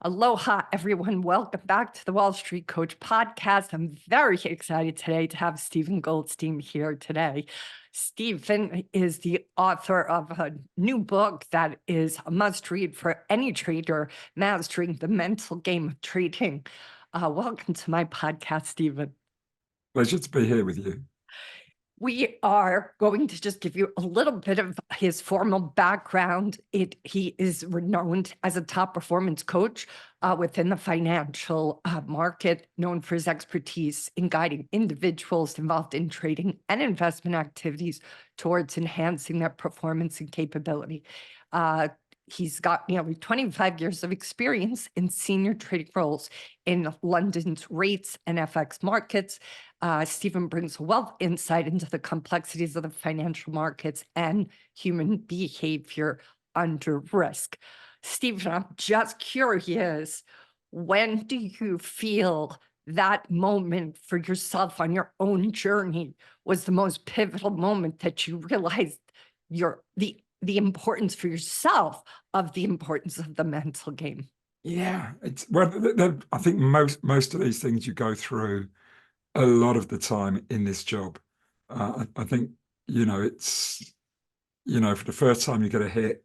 Aloha, everyone. Welcome back to the Wall Street Coach podcast. I'm very excited today to have Stephen Goldstein here today. Stephen is the author of a new book that is a must read for any trader, Mastering the Mental Game of Trading. Welcome to my podcast, Stephen. Pleasure to be here with you. We are going to just give you a little bit of his formal background. He is renowned as a top performance coach within the financial market, known for his expertise in guiding individuals involved in trading and investment activities towards enhancing their performance and capability. He's got nearly 25 years of experience in senior trading roles in London's rates and FX markets. Stephen brings a wealth of insight into the complexities of the financial markets and human behavior under risk. Stephen, I'm just curious, when do you feel that moment for yourself on your own journey was the most pivotal moment that you realized the importance for yourself of the importance of the mental game? Yeah, I think most of these things you go through a lot of the time in this job. I think it's for the first time you get a hit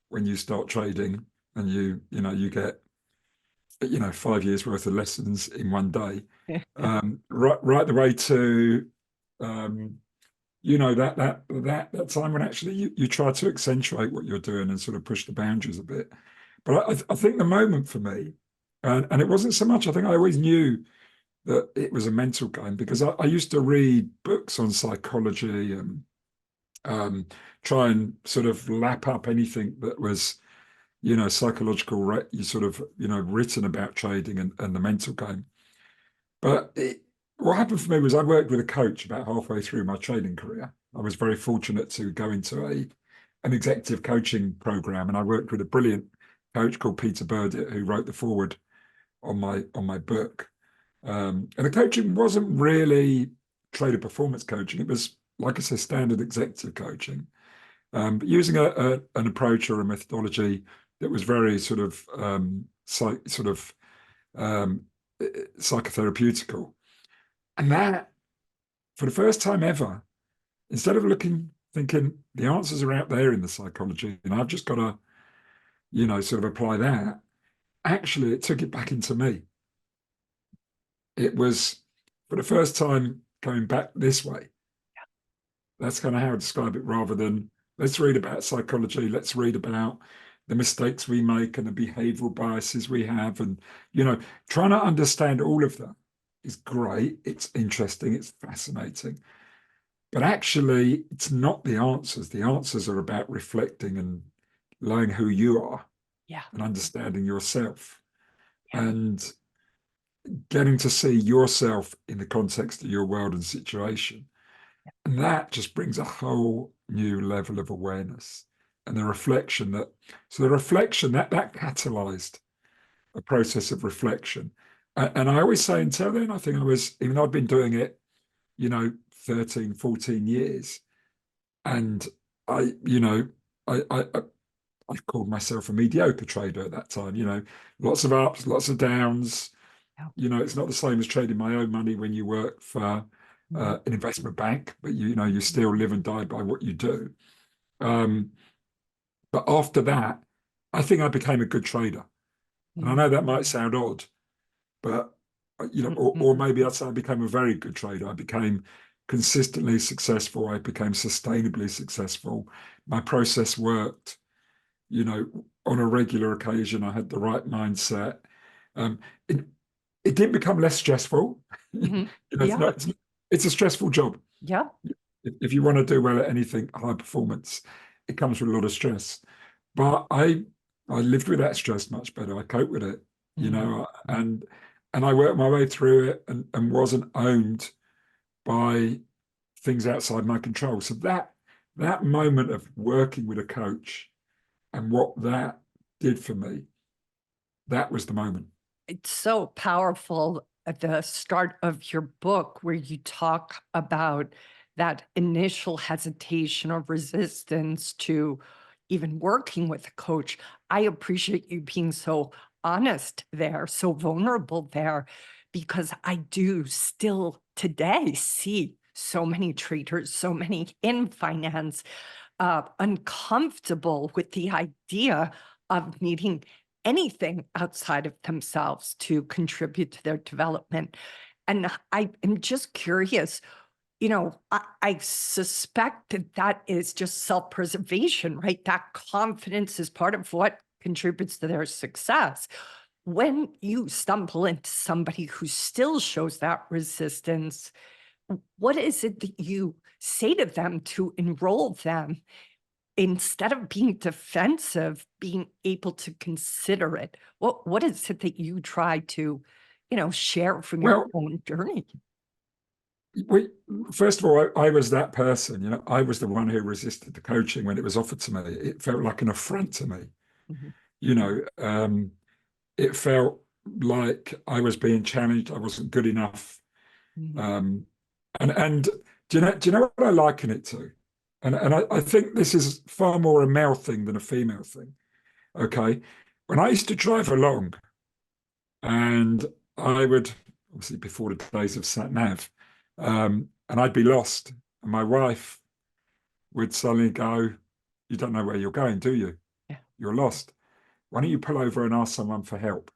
when you start trading, and you get 5 years worth of lessons in one day. Right the way to that time when actually you try to accentuate what you're doing and sort of push the boundaries a bit. But I think the moment for me, and it wasn't so much, I think I always knew that it was a mental game, because I used to read books on psychology and try and sort of lap up anything that was, psychological, written about trading and the mental game. But what happened for me was I worked with a coach about halfway through my trading career. I was very fortunate to go into an executive coaching program, and I worked with a brilliant coach called Peter Burdett, who wrote the foreword on my book. And the coaching wasn't really trader performance coaching. It was, like I said, standard executive coaching, but using an approach or a methodology that was very sort of psychotherapeutical. And that, for the first time ever, instead of thinking the answers are out there in the psychology, and I've just got to, sort of apply that, actually, it took it back into me. It was, for the first time, going back this way. That's kind of how I describe it, rather than let's read about psychology, let's read about the mistakes we make and the behavioral biases we have. And, trying to understand all of that is great. It's interesting. It's fascinating. But actually, it's not the answers. The answers are about reflecting and learning who you are, and understanding yourself, and getting to see yourself in the context of your world and situation. And that just brings a whole new level of awareness. And the reflection that catalyzed a process of reflection. And I always say, until then, I think even though I'd been doing it, 13, 14 years. And I called myself a mediocre trader at that time, lots of ups, lots of downs. It's not the same as trading my own money when you work for an investment bank, but you still live and die by what you do. But after that, I think I became a good trader. And I know that might sound odd, but or maybe I'd say I became a very good trader. I became consistently successful. I became sustainably successful. My process worked, on a regular occasion. I had the right mindset. It didn't become less stressful. It's a stressful job. Yeah. If you want to do well at anything high performance, it comes with a lot of stress. But I lived with that stress much better. I coped with it, and I worked my way through it, and wasn't owned by things outside my control. So that moment of working with a coach and what that did for me, that was the moment. It's so powerful at the start of your book, where you talk about that initial hesitation or resistance to even working with a coach. I appreciate you being so honest there, so vulnerable there, because I do still today see so many traders, so many in finance, uncomfortable with the idea of needing anything outside of themselves to contribute to their development. And I am just curious, I suspect that that is just self-preservation, right? That confidence is part of what contributes to their success. When you stumble into somebody who still shows that resistance, what is it that you say to them to enroll them instead of being defensive, being able to consider it? What is it that you try to, share from your Well, own journey? we first of all, I was that person. I was the one who resisted the coaching when it was offered to me. It felt like an affront to me. Mhm. You know, it felt like I was being challenged. I wasn't good enough. Mhm. Um, and do you know what I liken it to? And I think this is far more a male thing than a female thing. Okay. When I used to drive along and I would, obviously before the days of sat nav, and I'd be lost. And my wife would suddenly go, "You don't know where you're going, do you? Yeah, You're lost. Why don't you pull over and ask someone for help?"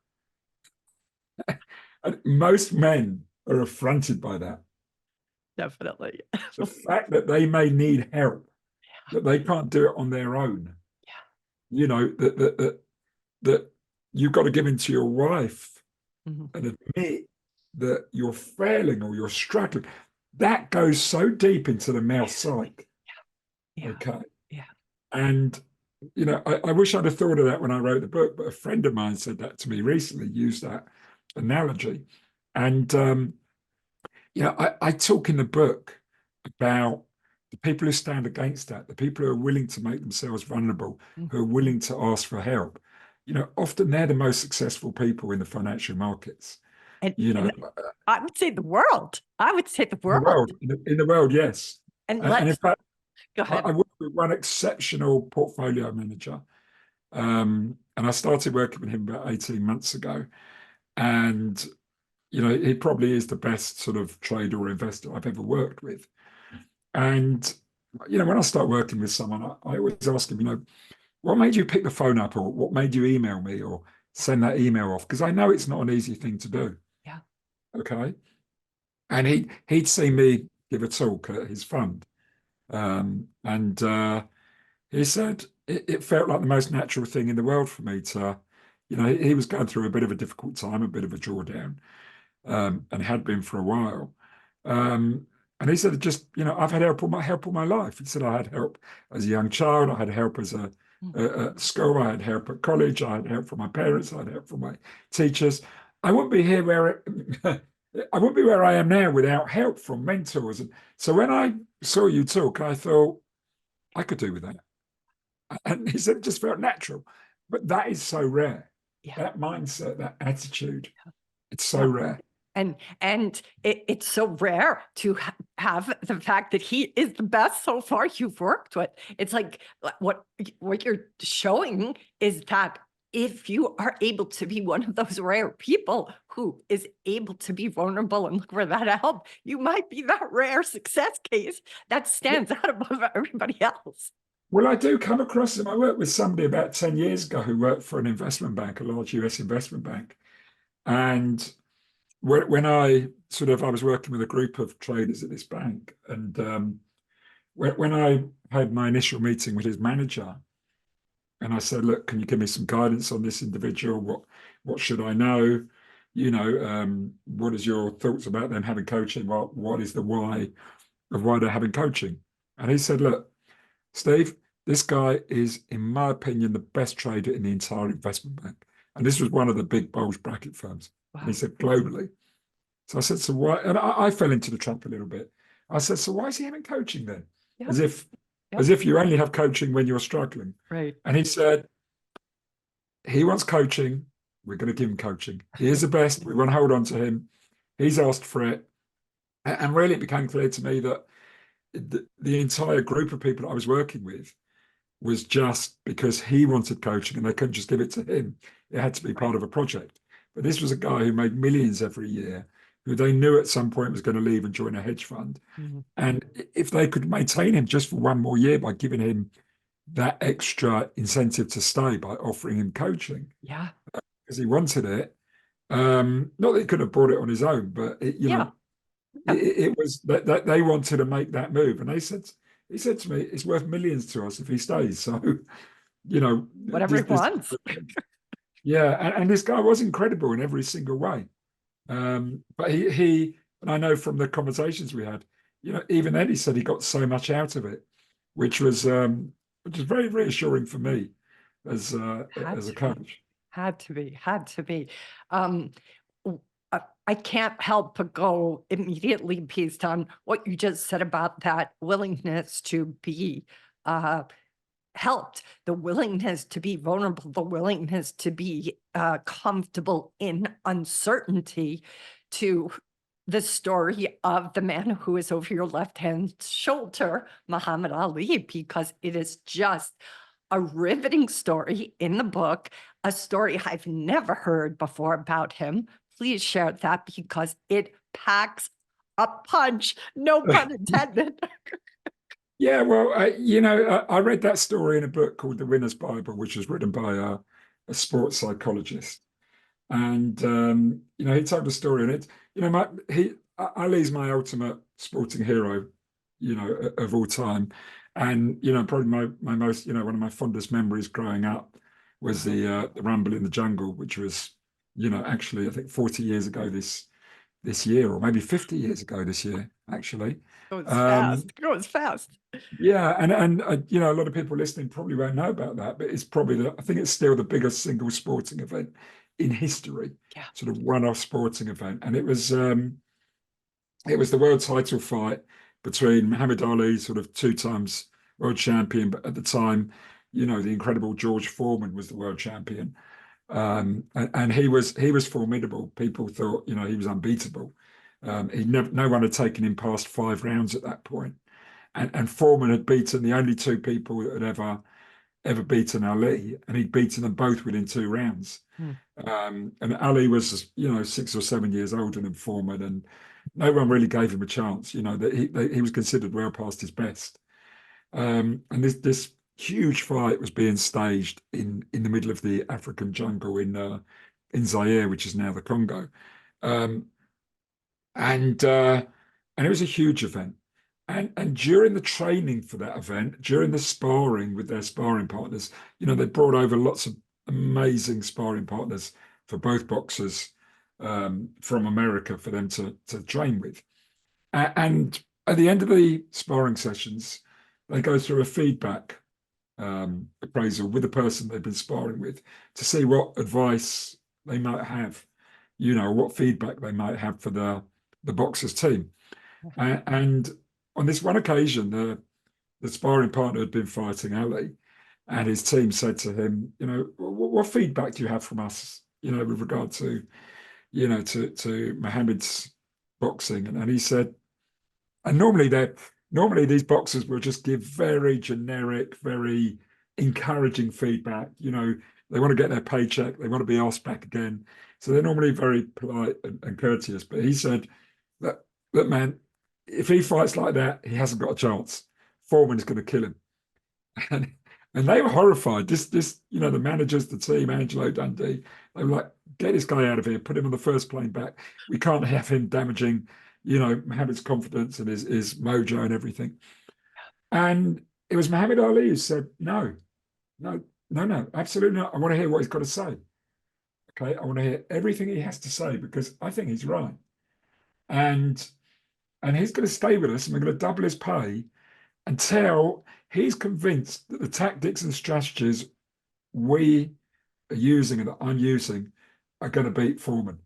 And most men are affronted by that. definitely. The fact that they may need help, that they can't do it on their own. Yeah. That you've got to give in to your wife Mhm. and admit that you're failing or you're struggling. That goes so deep into the male psyche. Yeah. Okay. Yeah. And I wish I'd have thought of that when I wrote the book, but a friend of mine said that to me recently, used that analogy. And I talk in the book about the people who stand against that, the people who are willing to make themselves vulnerable, Mhm. who are willing to ask for help. Often they're the most successful people in the financial markets. And You know, and I would say the world. I would say the in the world. world, in the world, yes. And And in let's fact, go I ahead. work with one exceptional portfolio manager, and I started working with him about 18 months ago. And he probably is the best sort of trader or investor I've ever worked with. And when I start working with someone, I always ask him, what made you pick the phone up, or what made you email me or send that email off? Because I know it's not an easy thing to do. Yeah. Okay. And he'd seen me give a talk at his fund. And he said it felt like the most natural thing in the world for me to, he was going through a bit of a difficult time, a bit of a drawdown, and had been for a while. Um, and he said, just, I've had help all my life. He said, I had help as a young child. I had help as at school. I had help at college. I had help from my parents. I had help from my teachers. I wouldn't be here where I wouldn't be where I am now without help from mentors. And so when I saw you talk, I thought I could do with that. And he said it just felt natural. But that is so rare. Yeah. That mindset, that attitude, it's so Yeah. rare. And it's so rare to have the fact that he is the best so far you've worked with. It's like what you're showing is that if you are able to be one of those rare people who is able to be vulnerable and look for that help, you might be that rare success case that stands out above everybody else. Well, I do come across them. I worked with somebody about 10 years ago who worked for an investment bank, a large US investment bank. And when I was working with a group of traders at this bank, and when I had my initial meeting with his manager, and I said, "Look, can you give me some guidance on this individual? What should I know? What is your thoughts about them having coaching? What is the why of why they're having coaching?" And he said, "Look, Steve, this guy is, in my opinion, the best trader in the entire investment bank." And this was one of the big bulge bracket firms. And he Wow. said, globally. So I said, so why? And I fell into the trap a little bit. I said, so why is he having coaching then? Yep. As if, Yep. as if you only have coaching when you're struggling. Right. And he said, he wants coaching. We're going to give him coaching. He is the best. We want to hold on to him. He's asked for it. And really, it became clear to me that the entire group of people I was working with, was just because he wanted coaching and they couldn't just give it to him. It had to be part Right. of a project. But this was a guy who made millions every year, who they knew at some point was going to leave and join a hedge fund. Mhm. And if they could maintain him just for one more year by giving him that extra incentive to stay by offering him coaching, Yeah. because he wanted it, not that he could have brought it on his own, but Yeah. it was that they wanted to make that move. And he said to me, it's worth millions to us if he stays. So, Whatever he this wants. yeah, and this guy was incredible in every single way. But he and I know from the conversations we had, even then he said he got so much out of it, which was very reassuring for me as Had as a to be. coach. Had to be. Had to be. Um, I can't help but go immediately based on what you just said about that willingness to be uh, helped, the willingness to be vulnerable, the willingness to be comfortable in uncertainty, to the story of the man who is over your left hand shoulder, Muhammad Ali, because it is just a riveting story in the book, a story I've never heard before about him. Please share that because it packs a punch, no pun intended. Yeah, well, I read that story in a book called The Winner's Bible, which was written by a sports psychologist. And he told the story, and Ali's my ultimate sporting hero, of all time. And probably my most, one of my fondest memories growing up was the Rumble in the Jungle, which was, actually I think 40 years ago this year, or maybe 50 years ago this year, actually. Goes Um, fast, goes fast. yeah, and a lot of people listening probably won't know about that, but it's probably I think it's still the biggest single sporting event in history, Yeah. sort of one-off sporting event, and it was the world title fight between Muhammad Ali, sort of two times world champion, but at the time, the incredible George Foreman was the world champion, and he was formidable. People thought, he was unbeatable. He never, no one had taken him past 5 rounds at that point. And Foreman had beaten the only two people that had ever beaten Ali, and he'd beaten them both within 2 rounds. Hmm. And Ali was, 6 or 7 years older than Foreman, and no one really gave him a chance. That he was considered well past his best. And this huge fight was being staged in the middle of the African jungle in Zaire, which is now the Congo. Um, and it was a huge event. And during the training for that event, during the sparring with their sparring partners, they brought over lots of amazing sparring partners for both boxers from America for them to train with. And at the end of the sparring sessions, they go through a feedback appraisal with the person they've been sparring with to see what advice they might have, what feedback they might have for the boxers team. And on this one occasion, the sparring partner had been fighting Ali, and his team said to him, what feedback do you have from us, with regard to, to Mohammed's boxing? And he said, and normally these boxers will just give very generic, very encouraging feedback. They want to get their paycheck, they want to be asked back again. So they're normally very polite and courteous. But he said that man, if he fights like that, he hasn't got a chance. Foreman is going to kill him. And, and they were horrified. The managers, the team, Angelo Dundee, they were like, get this guy out of here, put him on the first plane back. We can't have him damaging, Muhammad's confidence and his mojo and everything. And it was Muhammad Ali who said, no, no, no, no, absolutely not. I want to hear what he's got to say. Okay, I want to hear everything he has to say because I think he's right. And he's going to stay with us and we're going to double his pay until he's convinced that the tactics and strategies we are using and that I'm using are going to beat Foreman.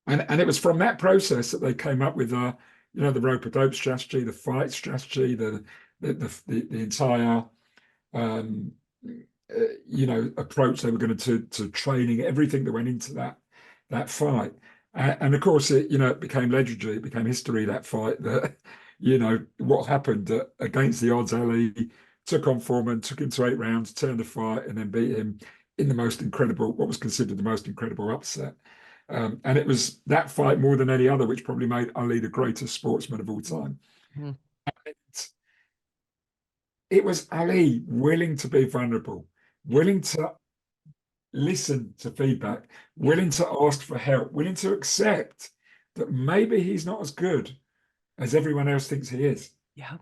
And it was from that process that they came up with the rope a dope strategy, the fight strategy, the entire um, approach they were going to training, everything that went into that fight. And of course, it became legendary. It became history, that fight. That what happened against the odds. Ali took on Foreman, took him to 8 rounds, turned the fight, and then beat him in the most incredible, what was considered the most incredible upset. And it was that fight more than any other, which probably made Ali the greatest sportsman of all time. Mhm. It was Ali willing to be vulnerable, willing to listen to feedback, Yeah, willing to ask for help, willing to accept that maybe he's not as good as everyone else thinks he is. yeah,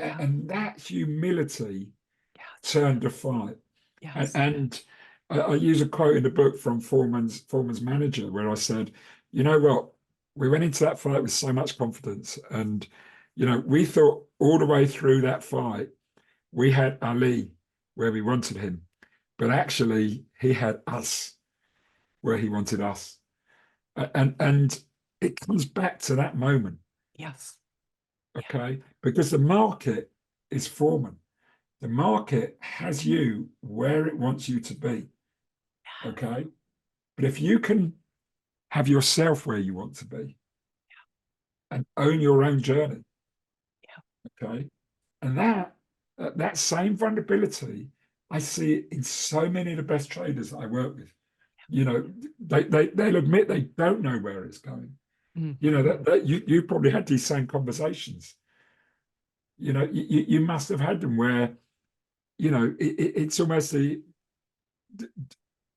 yeah, And that humility yes, turned the fight. And, yes, and I use a quote in the book from Foreman's manager where I said, you know what, we went into that fight with so much confidence, and we thought all the way through that fight we had Ali where we wanted him, but actually he had us where he wanted us. And it comes back to that moment, yes, yeah, okay? Because the market is Foreman. The market has you where it wants you to be, okay? But if you can have yourself where you want to be and own your own journey, yeah, okay? And that same vulnerability, I see it in so many of the best traders that I work with. You know, they'll admit they don't know where it's going. mm, That you probably had these same conversations. You must have had them where it's almost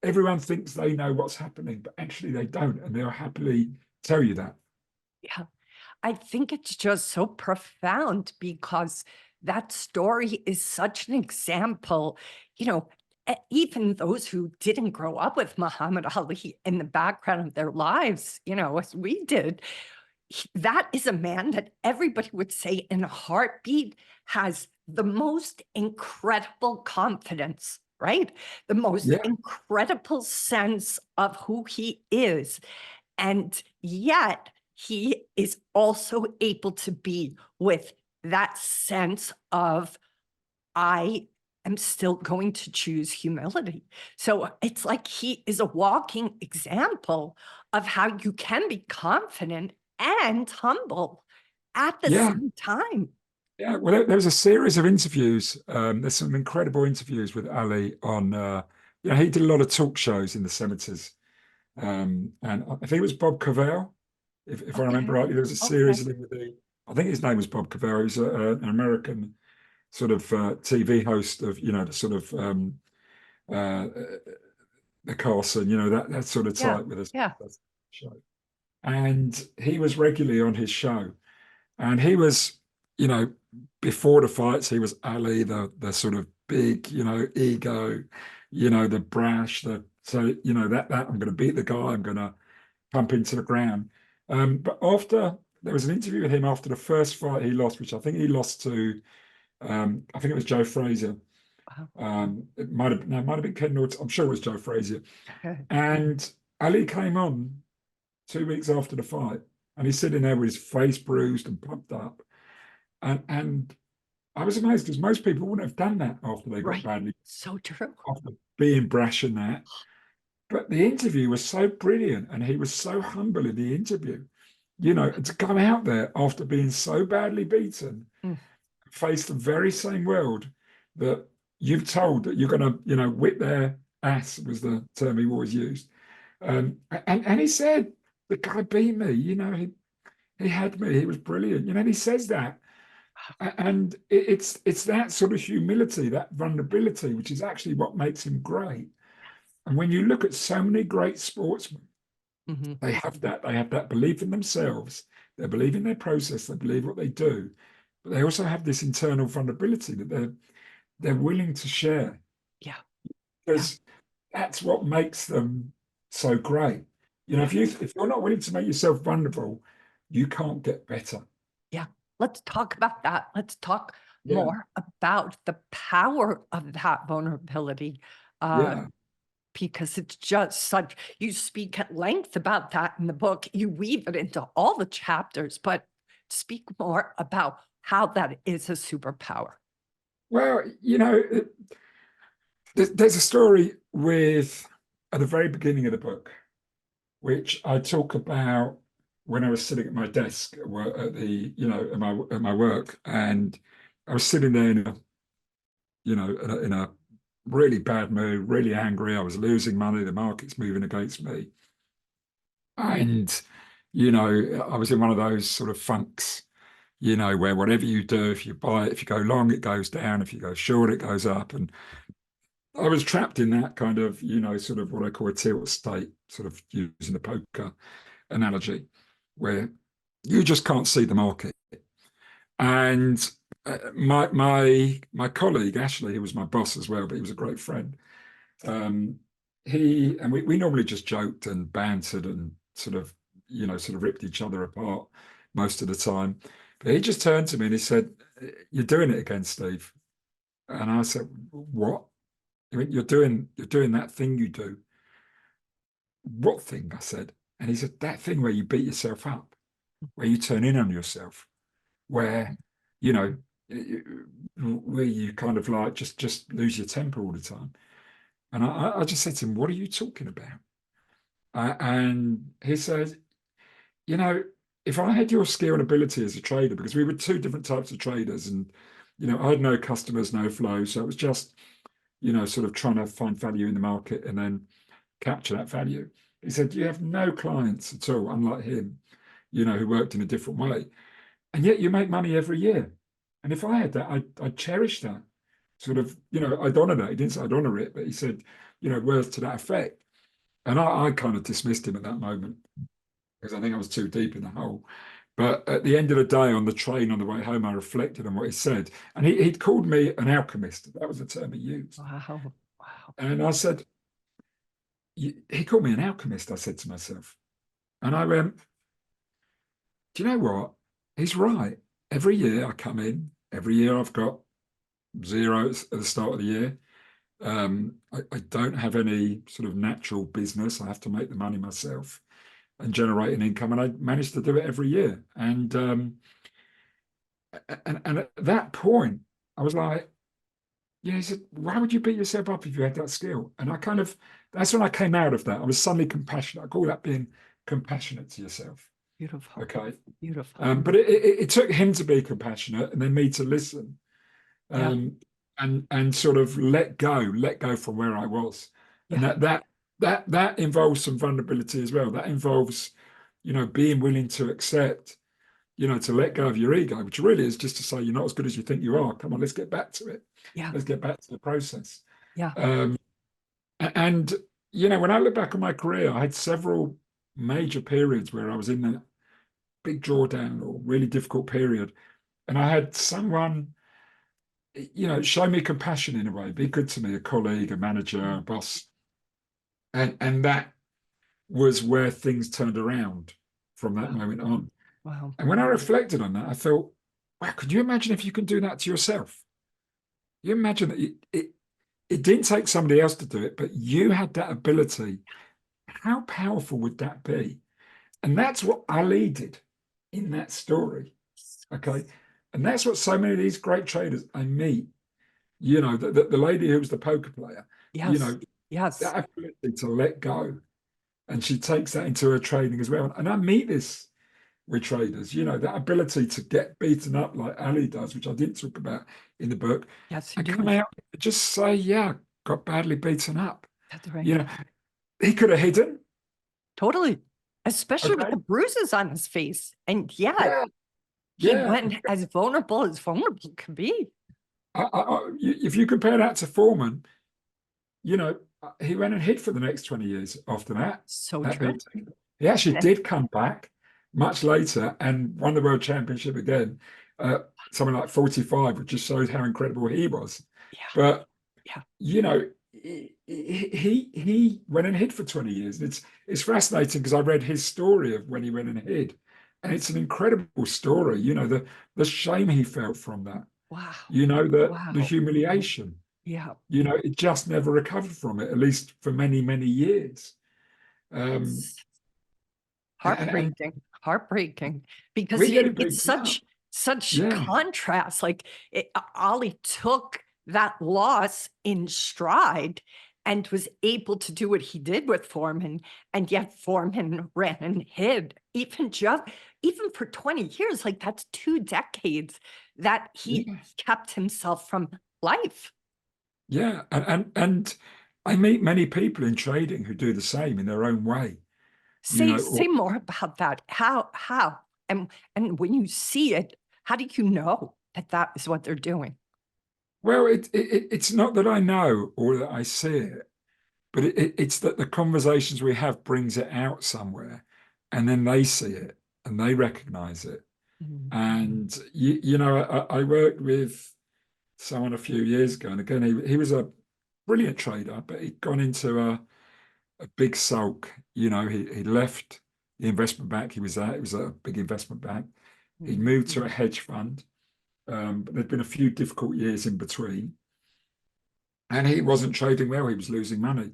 everyone thinks they know what's happening, but actually they don't, and they'll happily tell you that. yeah. I think it's just so profound because that story is such an example. You know, even those who didn't grow up with Muhammad Ali in the background of their lives, as we did, that is a man that everybody would say in a heartbeat has the most incredible confidence, right? The most Yeah, incredible sense of who he is. And yet he is also able to be with that sense of, I am still going to choose humility. So it's like he is a walking example of how you can be confident and humble at the yeah, same time. yeah. Well, there was a series of interviews. There's some incredible interviews with Ali on. He did a lot of talk shows in the 70s. And I think it was Bob Cavell, if I remember Okay. rightly. There was a Okay. series of him with I think his name was Bob Cavell. He's an American sort of TV host of, the sort of uh, the Carson, that sort of Yeah. type with a Yeah. show. And he was regularly on his show. And he was, you know, before the fights, he was Ali, the sort of big, ego, the brash, that I'm going to beat the guy, I'm going to pump into the ground. But after there was an interview with him after the first fight he lost, which I think he lost to, I think it was Joe Frazier. Wow. It might have no, it might have been Ken Norton. I'm sure it was Joe Frazier. Okay. And Ali came on 2 weeks after the fight, and he's sitting there with his face bruised and pumped up. And I was amazed because most people wouldn't have done that after they got Right. badly, So true. after being brash and that. But the interview was so brilliant, and he was so humble in the interview. To come out there after being so badly beaten, Mm. face the very same world that you've told that you're going to, whip their ass was the term he always used. And he said, the guy beat me, he had me, he was brilliant, and he says that. And it's that sort of humility, that vulnerability, which is actually what makes him great. And when you look at so many great sportsmen, Mhm. they have that belief in themselves, they believe in their process, they believe what they do, but they also have this internal vulnerability that they're willing to share, Yeah. Yeah. because that's what makes them so great. Yeah. If you're not willing to make yourself vulnerable, you can't get better. Yeah. Let's talk about that. Let's talk Yeah, more about the power of that vulnerability. Uh, yeah. because it's just such, you speak at length about that in the book. You weave it into all the chapters, but speak more about how that is a superpower. Well, there's a story with at the very beginning of the book, which I talk about when I was sitting at my desk at work, at my work, and I was sitting there in in a really bad mood, really angry. I was losing money. The market's moving against me. And, I was in one of those sort of funks, where whatever you do, if you buy it, if you go long, it goes down. If you go short, it goes up. And I was trapped in that kind of, sort of what I call a tilt state, sort of using the poker analogy, where you just can't see the market. And my colleague Ashley, who was my boss as well, but he was a great friend. Um, we normally just joked and bantered and sort of ripped each other apart most of the time. But he just turned to me and he said, "You're doing it again, Steve." And I said, "What? I mean, you're doing that thing you do." "What thing?" I said. And he said, "That thing where you beat yourself up, where you turn in on yourself, where you know where you kind of like just lose your temper all the time." And I just said to him, "What are you talking about?" And he said, "You know, if I had your skill and ability as a trader, because we were two different types of traders, and I had no customers, no flow, so it was just sort of trying to find value in the market and then capture that value." He said, "You have no clients at all, unlike him, who worked in a different way. And yet you make money every year. And if I had that, I'd cherish that. Sort of, I'd honor that." He didn't say I'd honor it, but he said, words to that effect. And I kind of dismissed him at that moment because I think I was too deep in the hole. But at the end of the day, on the train on the way home, I reflected on what he said. And he'd called me an alchemist. That was the term he used. Wow. Wow. And I said, he called me an alchemist, I said to myself. And I went, "Do you know what? He's right. Every year I come in, every year I've got zeros at the start of the year. I don't have any sort of natural business. I have to make the money myself and generate an income. And I managed to do it every year. And at that point, I was like, he said, "Why would you beat yourself up if you had that skill?" And that's when I came out of that. I was suddenly compassionate. I call that being compassionate to yourself. Beautiful. Okay. Beautiful. But it took him to be compassionate and then me to listen, Yeah. and sort of let go from where I was. And Yeah. that involves some vulnerability as well. That involves, being willing to accept, to let go of your ego, which really is just to say you're not as good as you think you are. Come on, let's get back to it. Yeah. Let's get back to the process. Yeah. Um, and when I look back on my career, I had several major periods where I was in that big drawdown or really difficult period, and I had someone show me compassion in a way, be good to me, a colleague, a manager, a boss. And that was where things turned around from that Wow. moment on. Wow. And when I reflected on that, I thought, wow, could you imagine if you can do that to yourself? You imagine that it didn't take somebody else to do it, but you had that ability. How powerful would that be? And that's what Ali did in that story. Okay. And that's what so many of these great traders I meet, the lady who was the poker player, Yes. Yes. that ability to let go. And she takes that into her trading as well. And I meet this with traders, that ability to get beaten up like Ali does, which I didn't talk about in the book. Yes, you I do. come out and just say, yeah, got badly beaten up. That's right. He could have hidden. Totally. Especially with Okay. the bruises on his face. And yeah, Yeah. he Yeah. went as vulnerable can be. If you compare that to Foreman, he went and hid for the next 20 years after that. So That true. beating. He actually did come back much later and won the world championship again, something like 45, which just shows how incredible he was. Yeah. But Yeah. he went and hid for 20 years. It's fascinating because I read his story of when he went and hid, and it's an incredible story. The shame he felt from that. Wow. The Wow. humiliation. Yeah. It just never recovered from it, at least for many, many years. And Heartbreaking. Heartbreaking. Because we get it it's beaten up. such Yeah. contrast. Like Ollie took that loss in stride and was able to do what he did with Foreman, and yet Foreman ran and hid, even for 20 years. Like that's 2 decades that he Yeah. kept himself from life. Yeah, and I meet many people in trading who do the same in their own way. You Say know, say more about that. How and when you see it, how do you know that that is what they're doing? well, it's not that I know or that I see it, but it's that the conversations we have brings it out somewhere, and then they see it and they recognize it. Mhm. And you know, I worked with someone a few years ago, and again, he was a brilliant trader, but he'd gone into a big sulk. You know, he left the investment bank he was at. It was a big investment bank. He'd Mhm. moved to a hedge fund, but there'd been a few difficult years in between, and he wasn't trading well. He was losing money.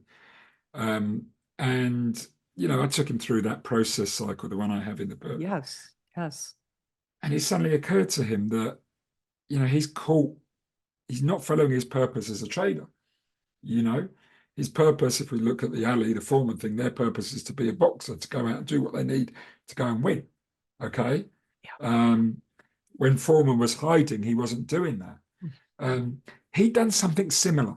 Um, and you know, I took him through that process cycle, the one I have in the book, Yes, yes. and it suddenly occurred to him that you know he's not following his purpose as a trader. You know, his purpose, if we look at the alley, the Foreman thing, their purpose is to be a boxer, to go out and do what they need to go and win. Okay. Yeah. Um, when Foreman was hiding, he wasn't doing that. Um, he'd done something similar.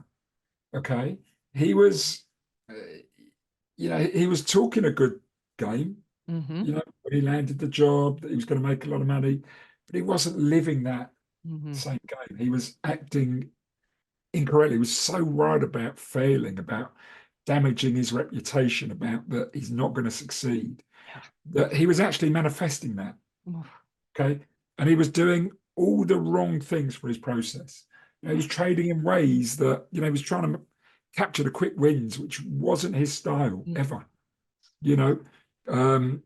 Okay. He was, uh, you know, he was talking a good game, Mm-hmm. you know, when he landed the job, that he was going to make a lot of money, but he wasn't living that Mm-hmm. same game. He was acting incorrectly. He was so worried about failing, about damaging his reputation, about that he's not going to succeed, Yeah. that he was actually manifesting that. Oof. Okay. And he was doing all the wrong things for his process. You know, he was trading in ways that, you know, he was trying to capture the quick wins, which wasn't his style Mm. ever. You know,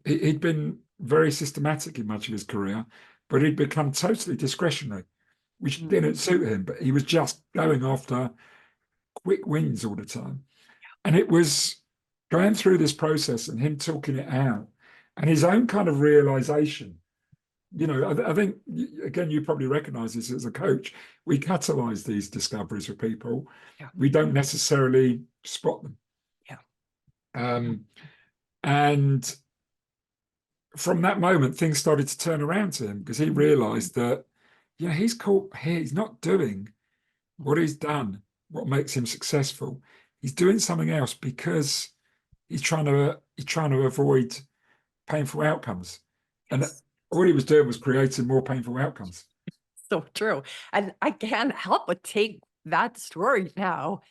he'd been very systematic in much of his career, but he'd become totally discretionary, which Mm. didn't suit him. But he was just going after quick wins all the time. And it was going through this process and him talking it out and his own kind of realization. You know, I think, again, you probably recognize this as a coach. We catalyze these discoveries for people. Yeah. We don't necessarily spot them. Yeah. Um, and from that moment, things started to turn around to him because he realized that, you know, he's caught here. He's not doing what he's done, what makes him successful. He's doing something else because he's trying to avoid painful outcomes. And Yes. all he was doing was creating more painful outcomes. So true. And I can't help but take that story now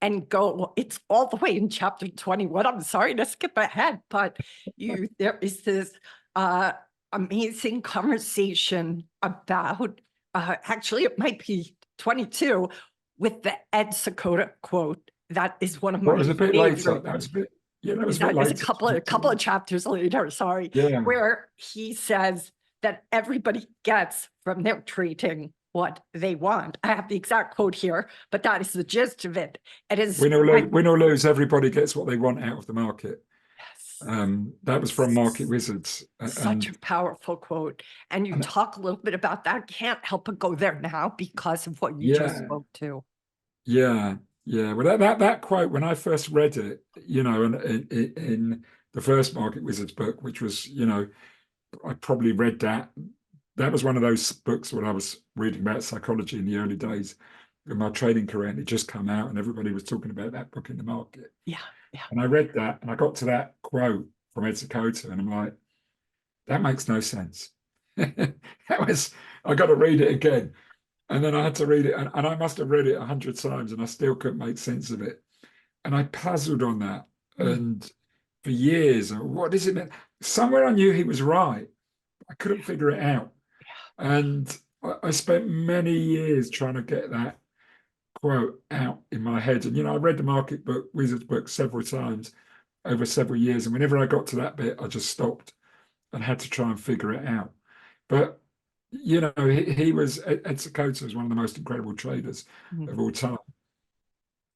and go, well, it's all the way in chapter 21. I'm sorry to skip ahead, but there is this uh, amazing conversation about, actually, it might be 22 with the Ed Sakota quote. That is one of What my was a bit later? favorite. That was a bit, yeah, that was a bit That is a later. couple of chapters later, sorry, Yeah. where he says that everybody gets from their trading what they want. I have the exact quote here, but that is the gist of it. It is Win or lose, everybody gets what they want out of the market. yes, That was from Market Wizards. such a powerful quote. And you And talk a little bit about that. Can't help but go there now because of what you just yeah, spoke to. yeah, yeah. Well, that quote, when I first read it, you know, and in the first Market Wizards book, which was, you know, I probably read that. That was one of those books when I was reading about psychology in the early days of my trading career, and it just come out, and everybody was talking about that book in the market. Yeah, yeah. And I read that, and I got to that quote from Ed Sakota, and I'm like, that makes no sense. That was, I got to read it again. And then I had to read it, and I must have read it 100 times, and I still couldn't make sense of it. And I puzzled on that, Mm, and for years, what does it mean? Somewhere I knew he was right. I couldn't figure it out. And I spent many years trying to get that quote out in my head. And, you know, I read the Market book, Wizards book several times over several years. And whenever I got to that bit, I just stopped and had to try and figure it out. But, you know, he was, Ed Sakota was one of the most incredible traders mm. of all time.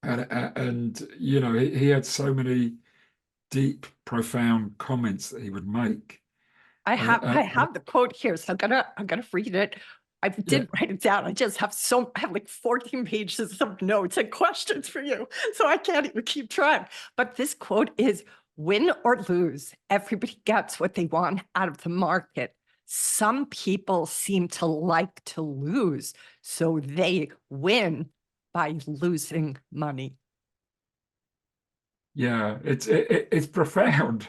And you know, he had so many deep, profound comments that he would make. I have the quote here, so I'm gonna read it. I Yeah, did write it down. I have like 14 pages of notes and questions for you, so I can't even keep track. But this quote is win or lose, everybody gets what they want out of the market. Some people seem to like to lose, so they win by losing money. Yeah, it's profound,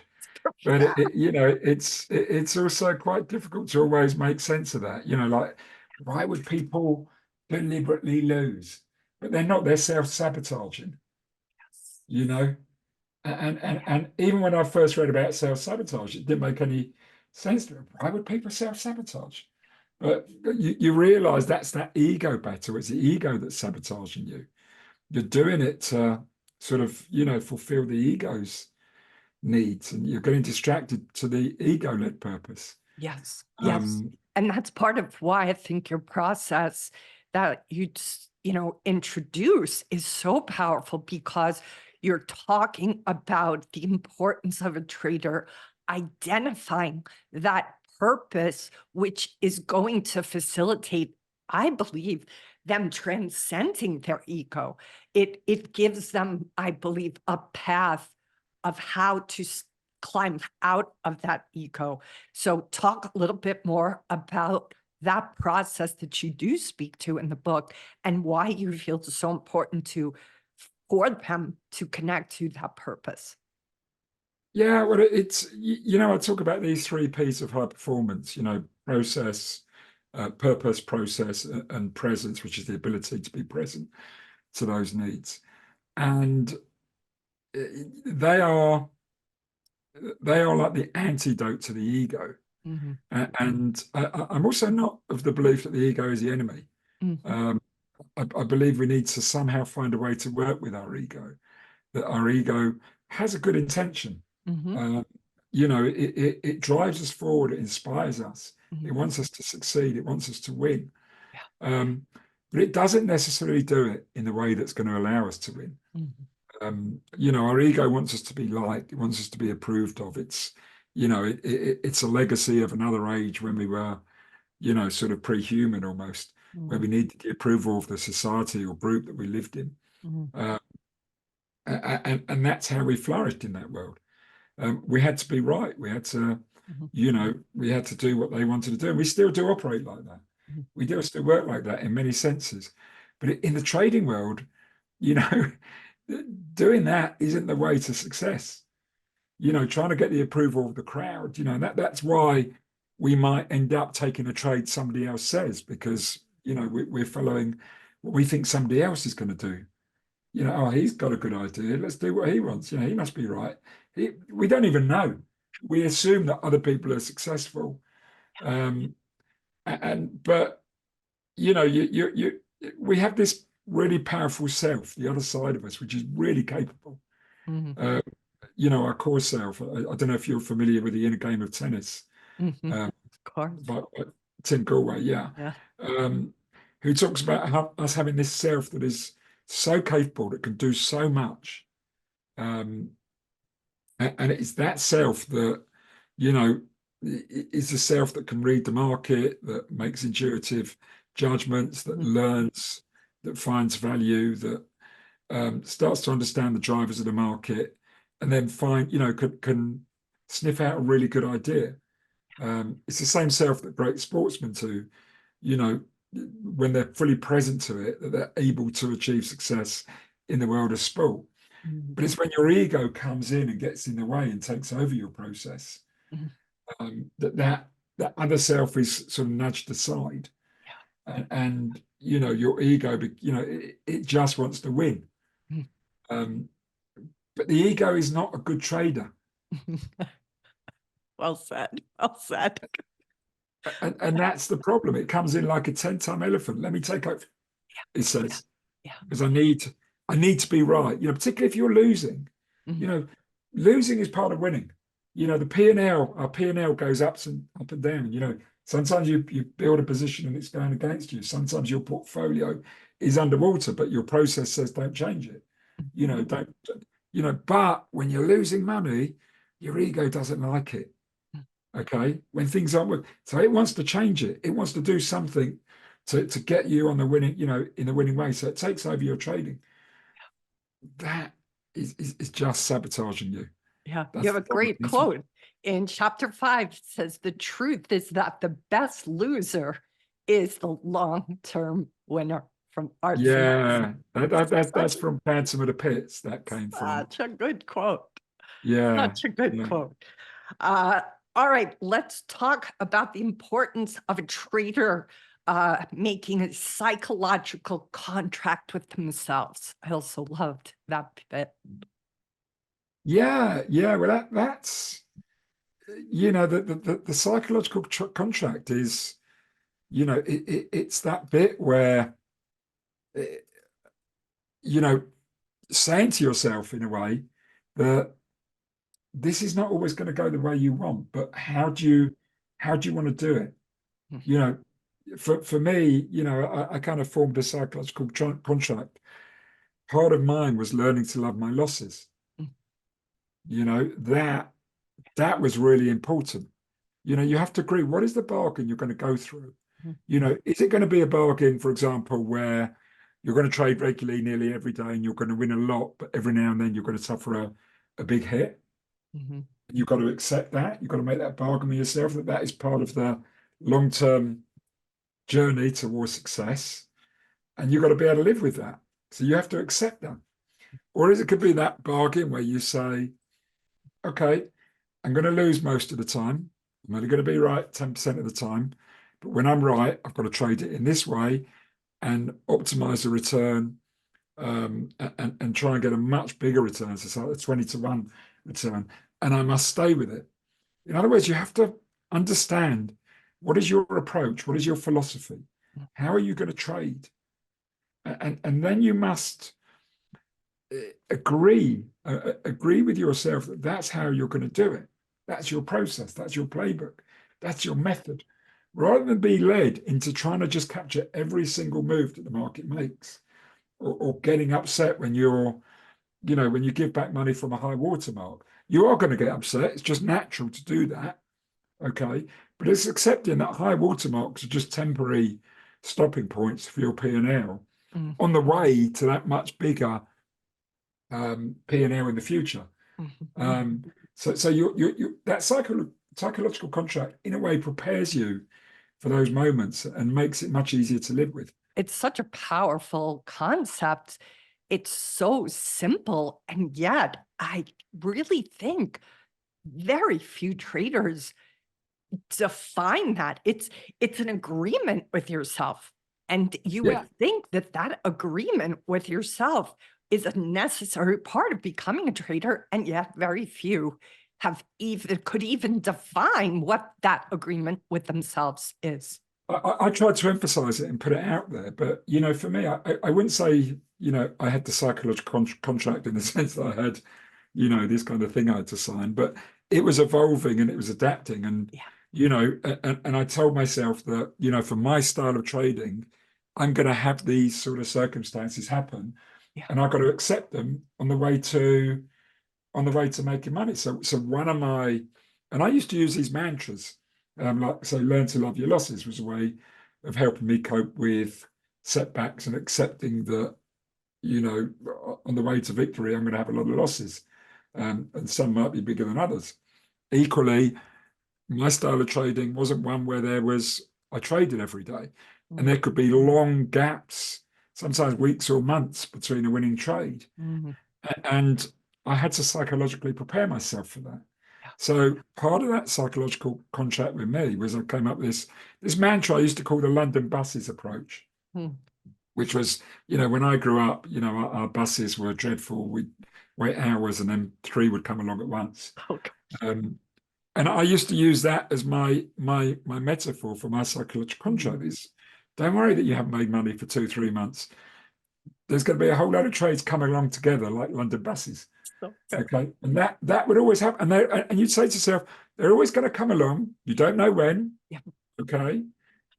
but it's also quite difficult to always make sense of that. Like, why would people deliberately lose? But they're not, they're self-sabotaging, you know? And even when I first read about self-sabotage, it didn't make any sense to me. Why would people self-sabotage? But you realize that's that ego battle. It's the ego that's sabotaging you. You're doing it to sort of, fulfill the ego's needs, and you're getting distracted to the ego-led purpose. Yes, yes. Um, And that's part of why I think your process that introduce is so powerful, because you're talking about the importance of a trader identifying that purpose, which is going to facilitate, I believe, them transcending their ego. It gives them, I believe, a path of how to climb out of that ego. So talk a little bit more about that process that you do speak to in the book, and why you feel it's so important for them to connect to that purpose. yeah, well, I talk about these three P's of high performance, process, purpose, process, and presence, which is the ability to be present to those needs. And uh, they are they are like the antidote to the ego. Mm-hmm. And I'm also not of the belief that the ego is the enemy. Mm-hmm. Um, I believe we need to somehow find a way to work with our ego, that our ego has a good intention. Mm-hmm. Uh, it drives us forward, it inspires us, Mm-hmm. it wants us to succeed, it wants us to win. Yeah. But it doesn't necessarily do it in the way that's going to allow us to win. Mm-hmm. Our ego wants us to be liked, it wants us to be approved of. It's a legacy of another age when we were, sort of pre-human almost, where Mm-hmm. we needed the approval of the society or group that we lived in. Mm-hmm. Uh, and that's how we flourished in that world. We had to be right. We had to, Mm-hmm. we had to do what they wanted to do. And we still do operate like that. Mm-hmm. We do still work like that in many senses. But in the trading world, you know, doing that isn't the way to success. Trying to get the approval of the crowd, and that's why we might end up taking a trade somebody else says, because, we're following what we think somebody else is going to do. Oh, he's got a good idea. Let's do what he wants. He must be right. We don't even know. We assume that other people are successful. But we have this really powerful self, the other side of us, which is really capable. Mm-hmm. Our core self. I don't know if you're familiar with the inner game of tennis, Mm-hmm. um, Of course. by Tim Galway, yeah, Yeah. who talks about us having this self that is so capable, that can do so much. And it's that self that, is the self that can read the market, that makes intuitive judgments, that Mm-hmm. learns, that finds value, that starts to understand the drivers of the market, and then can sniff out a really good idea. It's the same self that great sportsmen do, when they're fully present to it, that they're able to achieve success in the world of sport. Mm-hmm. But it's when your ego comes in and gets in the way and takes over your process, that other self is sort of nudged aside. And your ego, it just wants to win. Um, but the ego is not a good trader. Well said. Well said. And that's the problem. It comes in like a 10-ton elephant. Let me take over, it says, Yeah. because I need to be right. Particularly if you're losing. Mm-hmm. Losing is part of winning. The P&L, our P&L goes up and down. Sometimes you build a position and it's going against you. Sometimes your portfolio is underwater, but your process says don't change it. Don't. But when you're losing money, your ego doesn't like it. Okay, when things aren't working, so it wants to change it. It wants to do something to get you on the winning, in the winning way. So it takes over your trading. That is just sabotaging you. Yeah, you That's have a the problem. great quote in chapter 5. It says, the truth is that the best loser is the long-term winner. from Arts and Yeah, that's Such, from Phantom of the Pits. That came from. such a good quote. Yeah, Such a good yeah, quote. Uh, all right, let's talk about the importance of a trader making a psychological contract with themselves. I also loved that bit. yeah, yeah. Well, that's the psychological contract is it's that bit where eh, you know saying to yourself in a way that this is not always going to go the way you want, but how do you want to do it? Mm, You know, for me, I kind of formed a psychological contract. Part of mine was learning to love my losses. mm, That was really important. You have to agree, what is the bargain you're going to go through? mm, Is it going to be a bargain, for example, where you're going to trade regularly nearly every day and you're going to win a lot, but every now and then you're going to suffer a big hit? mhm, You've got to accept that. You've got to make that bargain with yourself that that is part of the long-term journey towards success. And you've got to be able to live with that. So you have to accept that. Or it could be that bargain where you say, okay, I'm going to lose most of the time. I'm only going to be right 10% of the time. But when I'm right, I've got to trade it in this way and optimize the return and try and get a much bigger return. So it's like a 20-to-1 return. And I must stay with it. In other words, you have to understand what is your approach? What is your philosophy? How are you going to trade? And then you must agree with yourself that that's how you're going to do it. That's your process. That's your playbook. That's your method. Rather than be led into trying to just capture every single move that the market makes, or getting upset when when you give back money from a high watermark. You are going to get upset. It's just natural to do that. Okay. But it's accepting that high watermarks are just temporary stopping points for your P&L mm, on the way to that much bigger P&L in the future. mhm. So that psychological contract in a way prepares you for those moments and makes it much easier to live with. It's such a powerful concept. It's so simple, and yet I really think very few traders define that. It's an agreement with yourself. And you would Yeah, think that that agreement with yourself is a necessary part of becoming a trader, and yet very few could even define what that agreement with themselves is. I tried to emphasize it and put it out there, but for me, I wouldn't say I had the psychological contract in the sense that I had this kind of thing I had to sign, but it was evolving and it was adapting, and Yeah, and I told myself that for my style of trading, I'm going to have these sort of circumstances happen, yeah. and I've got to accept them on the way to making money. So one of my, and I used to use these mantras, like so, learn to love your losses was a way of helping me cope with setbacks and accepting that on the way to victory, I'm going to have a lot of losses, and some might be bigger than others. Equally, my style of trading wasn't one where I traded every day, and Mm, there could be long gaps, sometimes weeks or months between a winning trade. mhm. And I had to psychologically prepare myself for that. Yeah. So part of that psychological contract with me was I came up with this mantra I used to call the London buses approach, Mm. which was, when I grew up, our buses were dreadful. We'd wait hours and then three would come along at once. Okay. Um, and I used to use that as my metaphor for my psychological contract is don't worry that you haven't made money for 2, 3 months. There's going to be a whole load of trades coming along together like London buses. So good. Okay. And that would always happen. And you'd say to yourself, they're always going to come along. You don't know when. Yeah. Okay.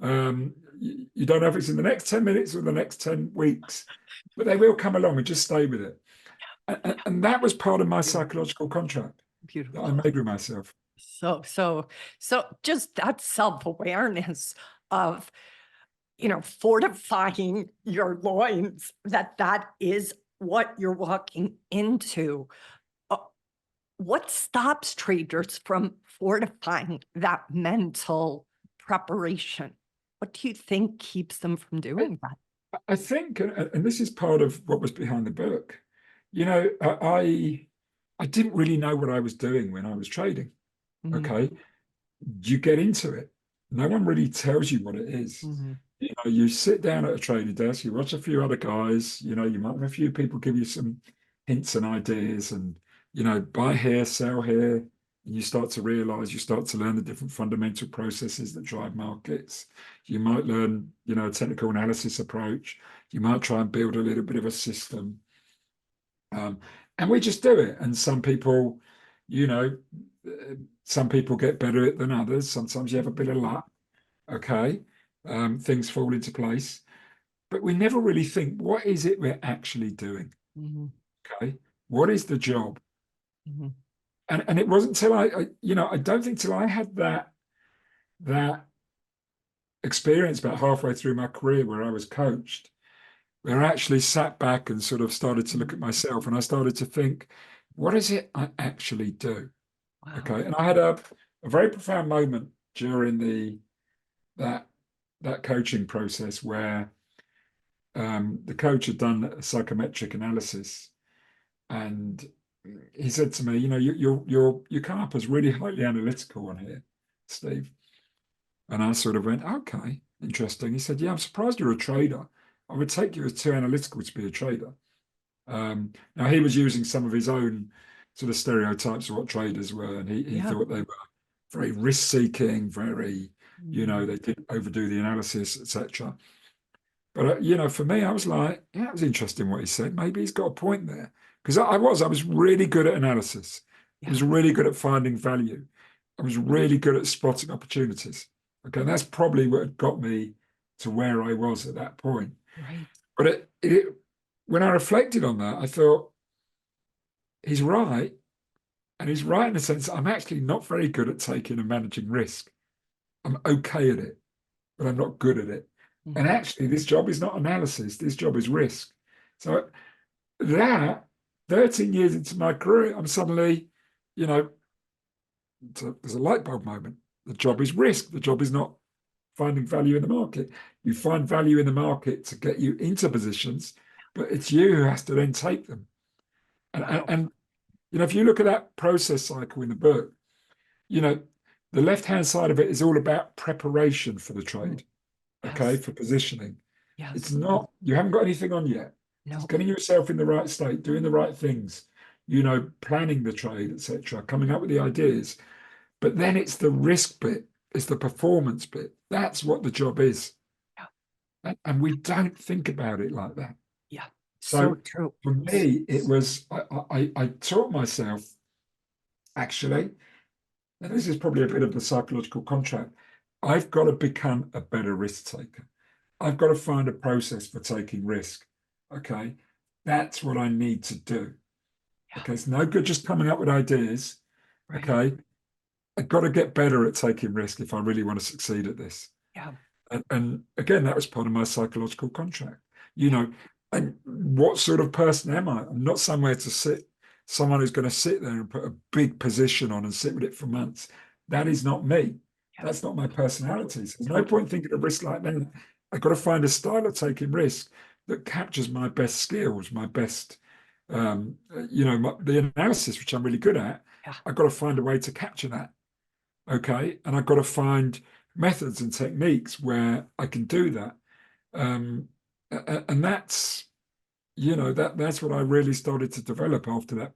You don't know if it's in the next 10 minutes or the next 10 weeks, but they will come along and just stay with it. And that was part of my psychological contract that I Beautiful. made with myself. So just that self-awareness of, fortifying your loins, that is what you're walking into. Uh, What stops traders from fortifying that mental preparation? What do you think keeps them from doing that? I think, and this is part of what was behind the book, you know, I didn't really know what I was doing when I was trading. Mhm, Okay. You get into it. No one really tells you what it is. mhm. You know, you sit down at a trading desk, you watch a few other guys, you know, you might have a few people give you some hints and ideas and, you know, buy here, sell here. And you start to realize, you start to learn the different fundamental processes that drive markets. You might learn, you know, a technical analysis approach. You might try and build a little bit of a system. Um, and we just do it. And some people, you know, some people get better at it than others. Sometimes you have a bit of luck. Okay. Things fall into place, but we never really think, what is it we're actually doing? Mhm, Okay. What is the job? mhm. And it wasn't till you know, I don't think till I had that experience about halfway through my career where I was coached, where I actually sat back and sort of started to look at myself and I started to think, what is it I actually do? Wow. Okay. And I had a very profound moment during that that coaching process where the coach had done a psychometric analysis, and he said to me, "You know, you come up as really highly analytical on here, Steve." And I sort of went, "Okay, interesting." He said, "Yeah, I'm surprised you're a trader. I would take you as too analytical to be a trader." Now he was using some of his own sort of stereotypes of what traders were, and he Yeah. thought they were very risk-seeking, very, you know, Mhm. they didn't overdo the analysis, etc. But you know, for me, I was like, yeah, it was interesting what he said. Maybe he's got a point there. Because I was really good at analysis. I Yeah. was really good at finding value. I was really good at spotting opportunities. Okay, and that's probably what got me to where I was at that point. Right. But when I reflected on that, I thought he's right, and he's right in the sense that I'm actually not very good at taking and managing risk. I'm okay at it, but I'm not good at it. And Mhm. actually, this job is not analysis. This job is risk. So that 13 years into my career, I'm suddenly, you know, there's a light bulb moment. The job is risk. The job is not finding value in the market. You find value in the market to get you into positions, but it's you who has to then take them. Wow. And you know, if you look at that process cycle in the book, you know, the left-hand side of it is all about preparation for the Mm. trade, okay, Yes. for positioning. It's Yes. not, you haven't got anything on yet. It's No. getting yourself in the right state, doing the right things, you know, planning the trade, etc., coming up with the ideas. But then it's the risk bit, it's the performance bit. That's what the job is. Yeah. And we don't think about it like that. Yeah. So So true. for me, it was, I taught myself actually, and this is probably a bit of the psychological contract, I've got to become a better risk taker. I've got to find a process for taking risk. Okay. That's what I need to do. Yeah. Okay. It's no good just coming up with ideas. Right. Okay. I've got to get better at taking risk if I really want to succeed at this. Yeah. And again, that was part of my psychological contract. You Yeah. know, and what sort of person am I? I'm not somewhere to sit, someone who's going to sit there and put a big position on and sit with it for months. That is not me. Yeah. That's not my Totally. personality. So there's no Totally. point thinking of risk like that. I've got to find a style of taking risk that captures my best skills, my best, you know, the analysis, which I'm really good at. Yeah. I've got to find a way to capture that. Okay. And I've got to find methods and techniques where I can do that. And that's, you know, that's what I really started to develop after that,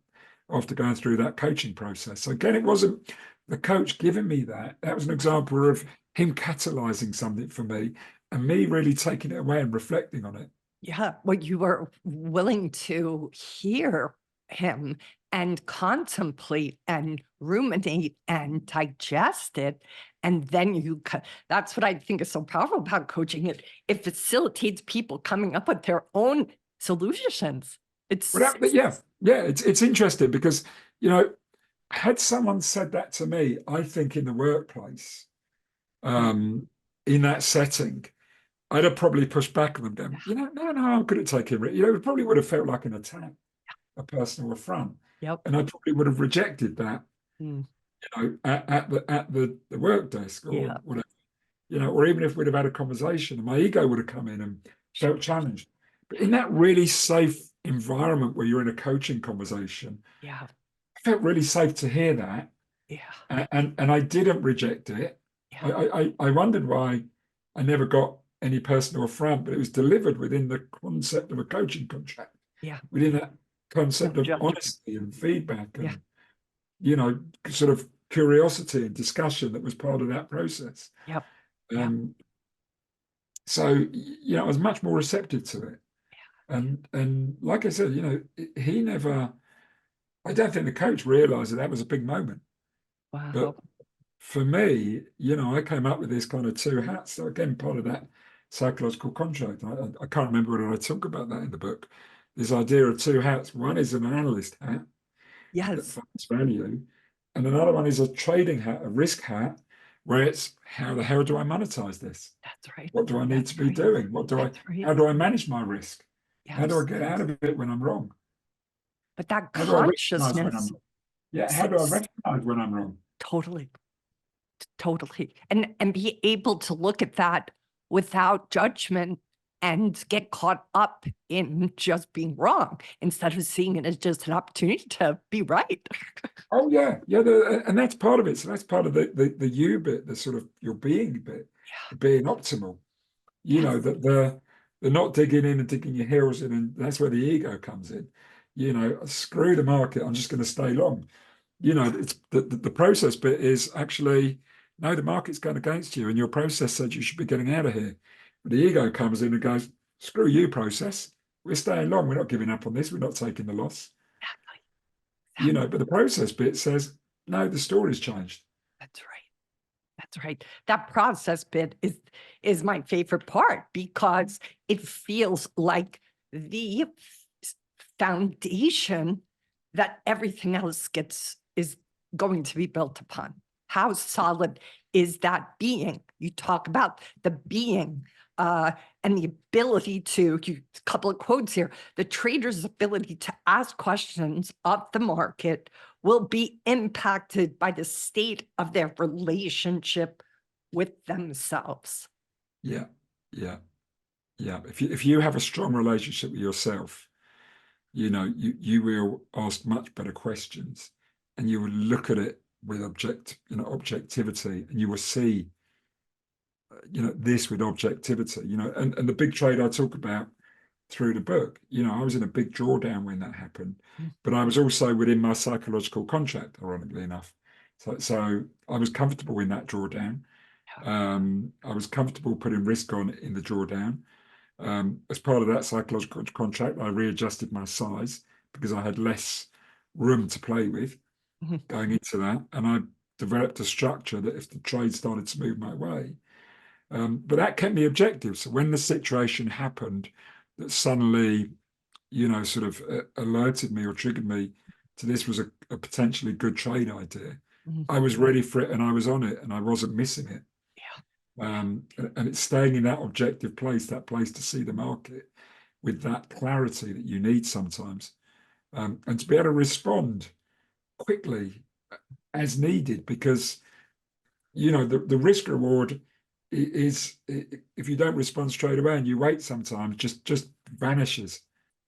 after going through that coaching process. So again, it wasn't the coach giving me that. That was an Right. example of him catalyzing something for me and me really taking it away and reflecting on it. Yeah. Well, you were willing to hear him and contemplate and ruminate and digest it. And then that's what I think is so powerful about coaching. It facilitates people coming up with their own solutions. It's, But yeah, yeah, it's interesting because, you know, had someone said that to me, I think in the workplace, um, in that setting, I'd have probably pushed back on them, going, you know, no, I'm good at taking risk. You know, it probably would have felt like an attack, a personal affront, yep. and I probably would have rejected that, Mm, you know, at the work desk or yeah. whatever, you know, or even if we'd have had a conversation, and my ego would have come in and felt challenged. But in that really safe environment where you're in a coaching conversation, Yeah. I felt really safe to hear that. Yeah. And I didn't reject it. Yeah. I wondered why I never got any personal affront, but it was delivered within the concept of a coaching contract, Yeah. within that No concept of judgment. honesty and feedback Yeah. and, sort of curiosity and discussion that was part of that process. Yep. Yeah. Um, so, I was much more receptive to it. And like I said, he never, I don't think the coach realized that was a big moment. But Wow. for me, I came up with this kind of two hats. So again, part of that psychological contract. I can't remember whether I talk about that in the book. This idea of two hats. One is an analyst hat that Yes. finds value, and another one is a trading hat, a risk hat, where it's how the hell do I monetize this? That's right. What do I need That's to be right. doing? That's right. How do I manage my risk? How do I Yes. get out of it when I'm wrong? But that How do I recognize when I'm consciousness, wrong? Yeah, how do I s- recognize when I'm wrong? totally, totally. And be able to look at that without judgment and get caught up in just being wrong instead of seeing it as just an opportunity to be right. Oh yeah, yeah, and that's part of it. So that's part of the you bit, the sort of your being bit, the being optimal. Yes. That the not digging in and digging your heels in, and that's where the ego comes in. Screw the market. I'm just going to stay long. It's the process bit is actually no, the market's going against you, and your process said you should be getting out of here. But the ego comes in and goes, screw you, process. We're staying long. We're not giving up on this. We're not taking the loss. Exactly. But the process bit says, no, the story's changed. That's right. That's right. That process bit is my favorite part because it feels like the foundation that everything else is going to be built upon. How solid is that being? You talk about the being and the ability to, a couple of quotes here, the trader's ability to ask questions of the market will be impacted by the state of their relationship with themselves. Yeah, yeah, yeah. If you have a strong relationship with yourself, you will ask much better questions, and you will look at it with objectivity, and you will see, this with objectivity. And the big trade I talk about through the book, I was in a big drawdown when that happened, but I was also within my psychological contract, ironically enough. So I was comfortable in that drawdown. I was comfortable putting risk on in the drawdown. As part of that psychological contract, I readjusted my size because I had less room to play with going into that. And I developed a structure that if the trade started to move my way, but that kept me objective. So when the situation happened that suddenly, sort of alerted me or triggered me to this was a potentially good trade idea, I was ready for it and I was on it and I wasn't missing it. And it's staying in that objective place, that place to see the market with that clarity that you need sometimes, and to be able to respond quickly as needed, because the risk reward is if you don't respond straight away and you wait sometimes, just vanishes.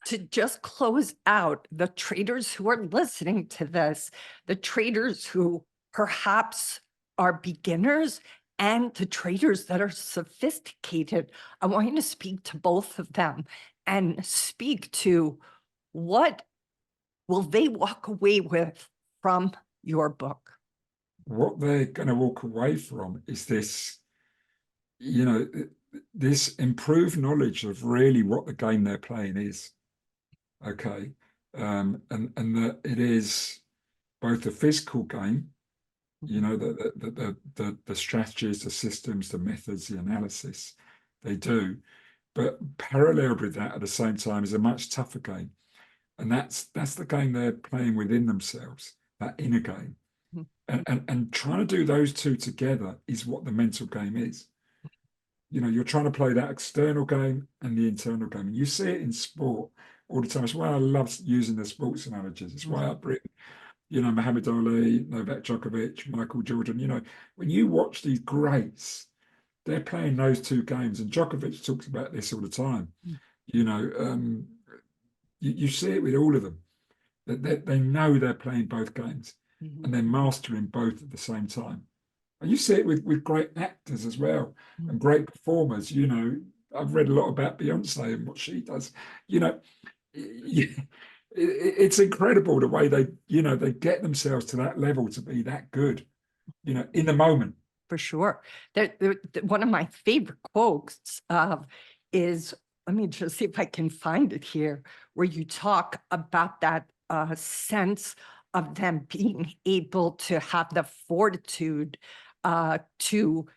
To just close out the traders who are listening to this, the traders who perhaps are beginners and the traders that are sophisticated, I want you to speak to both of them and speak to what will they walk away with from your book? What they're going to walk away from is you know, this improved knowledge of really what the game they're playing is. Okay. And that it is both a physical game, the strategies, the systems, the methods, the analysis they do, but paralleled with that at the same time is a much tougher game. And that's the game they're playing within themselves, that inner game. And trying to do those two together is what the mental game is. You're trying to play that external game and the internal game. And you see it in sport all the time. It's why I love using the sports analogies. It's why I bring, Muhammad Ali, Novak Djokovic, Michael Jordan. When you watch these greats, they're playing those two games. And Djokovic talks about this all the time. Mm. You know, you see it with all of them, that they know they're playing both games Mhm. and they're mastering both at the same time. And you see it with great actors as well Mm. and great performers. You know, I've read a lot about Beyonce and what she does. You know, it's incredible the way they get themselves to that level to be that good, in the moment. For sure. One of my favorite quotes is, let me just see if I can find it here, where you talk about that sense of them being able to have the fortitude to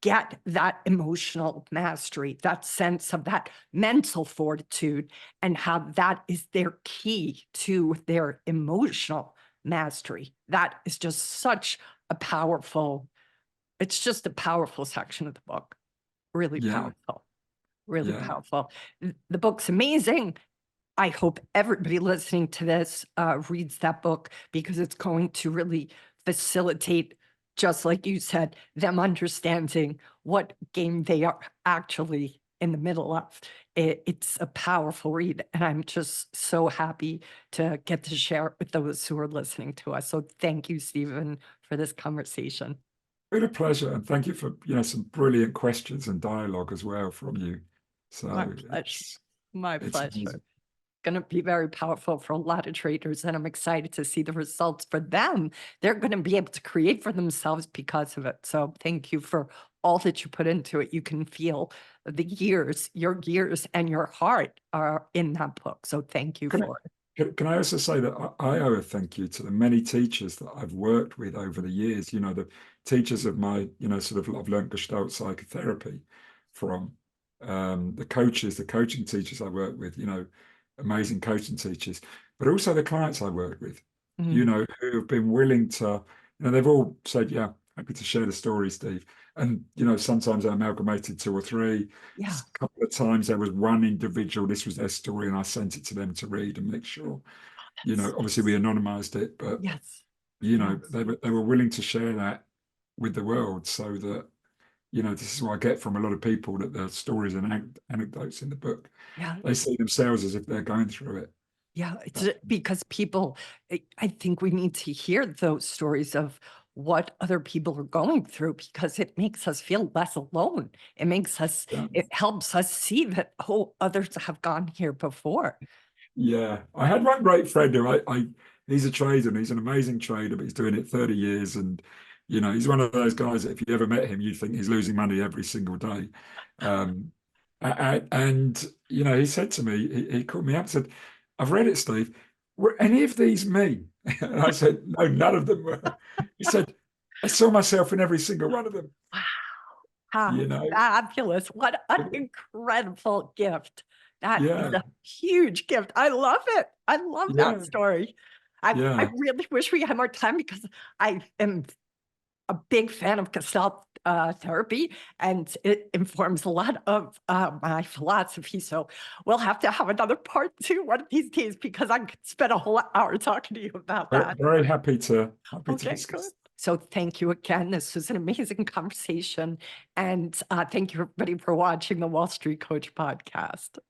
get that emotional mastery, that sense of that mental fortitude, and how that is their key to their emotional mastery. That is just such a powerful, it's just a powerful section of the book. Really Yeah, powerful, really yeah. powerful. The book's amazing. I hope everybody listening to this reads that book, because it's going to really facilitate, just like you said, them understanding what game they are actually in the middle of. It's a powerful read, and I'm just so happy to get to share it with those who are listening to us. So thank you, Stephen, for this conversation. Been a pleasure, and thank you for some brilliant questions and dialogue as well from you. My So pleasure. My it's pleasure. amazing. Going to be very powerful for a lot of traders, and I'm excited to see the results for them. They're going to be able to create for themselves because of it. So thank you for all that you put into it. You can feel the years, your gears and your heart are in that book. So thank you Can I, for it. can I also say that I owe a thank you to the many teachers that I've worked with over the years, the teachers of my, sort of, I've learned Gestalt psychotherapy from, the coaches, the coaching teachers I work with, amazing coaching teachers, but also the clients I work with, Mhm. who have been willing to, they've all said, yeah, happy to share the story, Steve. And, sometimes I amalgamated two or three. Yeah. A couple of times there was one individual, this was their story, and I sent it to them to read and make sure, obviously we anonymized it, but, Yes. they were willing to share that with the world, so that, this is what I get from a lot of people, that the stories and anecdotes in the book, Yeah. they see themselves as if they're going through it. Yeah, it's because people, I think we need to hear those stories of what other people are going through, because it makes us feel less alone. It makes us, Yeah. it helps us see that, oh, others have gone here before. Yeah, I had one great friend who he's a trader and he's an amazing trader, but he's doing it 30 years. And, he's one of those guys that if you ever met him, you'd think he's losing money every single day. Um, and, he said to me, he called me up and said, I've read it, Steve. Were any of these me? And I said, no, none of them were. He said, I saw myself in every single one of them, Wow, how you know? fabulous. What an incredible gift. That is Yeah, a huge gift. I love it. I love that yeah, story. I yeah. really wish we had more time, because I am a big fan of Gestalt therapy, and it informs a lot of my philosophy. So we'll have to have another part two one of these days, because I could spend a whole hour talking to you about Very, that. very happy to Okay, good. discuss. So thank you again. This was an amazing conversation. And thank you, everybody, for watching the Wall Street Coach podcast.